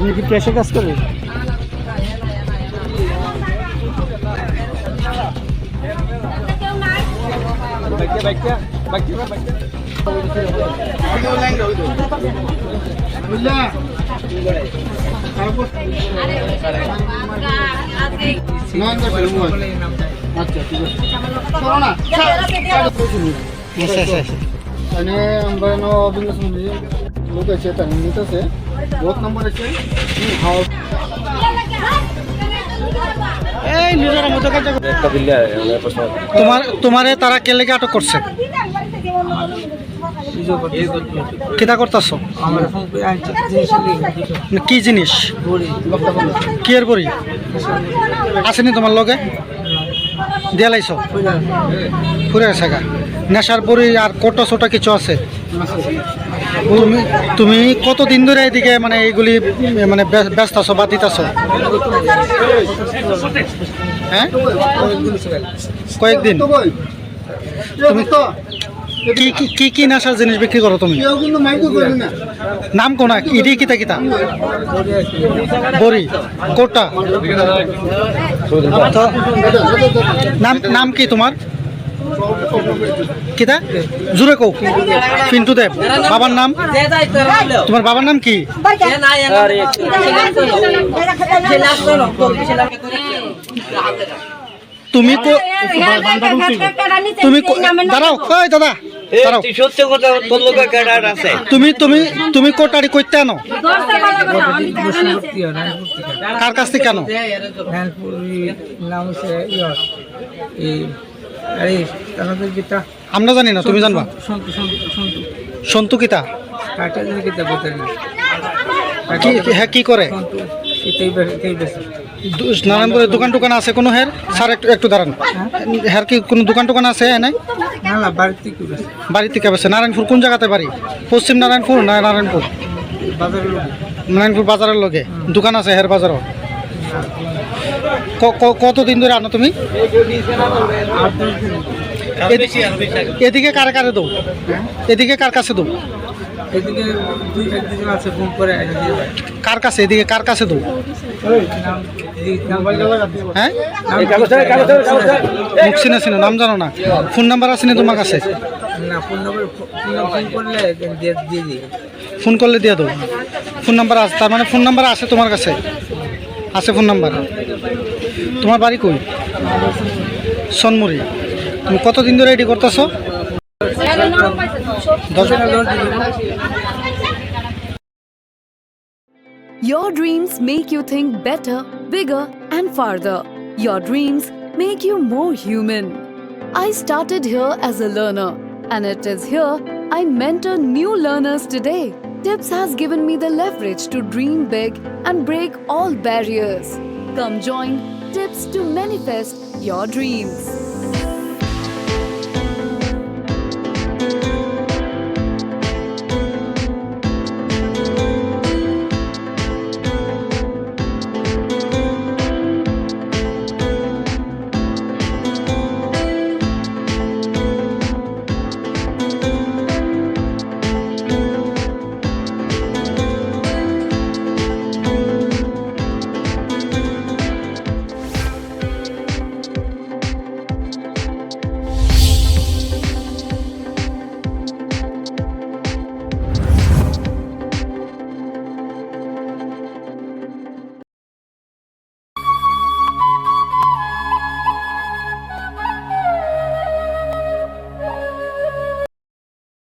আপনি কি প্রেসে কাজ করেন? लोग আছে তার নিতেছে বহুত নম্বর আছে এই নিজের মতো কাজ একটা দিলে তোমারে তারা কে লেগে আটক করছে কিটা করতেছো কি জিনিস কি এর বড়ি আসেনি তোমার লগে দিয়া লাইছো ফুরে আছে গা নেশার বড়ি আর কোটো ছোটা কিছু আছে তুমি কতদিন ধরে এদিকে মানে এইগুলি মানে ব্যস্ত আছো বা দিতেছো হ্যাঁ কয়েকদিন তুমি কি কি কি নেশার জিনিস বিক্রি করো তুমি নাম কোনা ইডি কিতা কিতা বড়ি কোটা নাম নাম কি তোমার কিতা জুড়ে কও পিন্টু দেব বাবার নাম তোমার বাবার নাম কি তুমি তুমি দাঁড়াও ওই দাদা দাঁড়াও তুমি তুমি তুমি কোটারি কইতে আনো কার কাছ থেকে কেন আমরা জানি না তুমি জানবা সন্তু কিতা হ্যাঁ কি করে নারায়ণপুরের দোকান টোকান আছে কোনো হের স্যার একটু একটু দাঁড়ান হের কি কোনো দোকান টোকান আছে নাই বাড়ি থেকে আছে নারায়ণপুর কোন জায়গাতে বাড়ি পশ্চিম নারায়ণপুর না নারায়ণপুর নারায়ণপুর বাজারের লগে দোকান আছে হের বাজারও কতদিন ধরে আনো তুমি এদিকে কারে কারে দৌ এদিকে কার কাছে দৌ কার কাছে এদিকে কার কাছে দৌ হ্যাঁ মুখ চিনে চিনে নাম জানো না ফোন নাম্বার আছে না তোমার কাছে ফোন করলে দিয়ে দেবো ফোন নাম্বার আছে তার মানে ফোন নাম্বার আছে তোমার কাছে আছে ফোন নাম্বার তোমার বাড়ি কই সনমুড়ি তুমি কতদিন ধরে এডি করতেছো Your dreams make you think better, bigger and farther. Your dreams make you more human. I started here as a learner and it is here I mentor new learners today. Tips has given me the leverage to dream big and break all barriers. Come join Tips to manifest your dreams.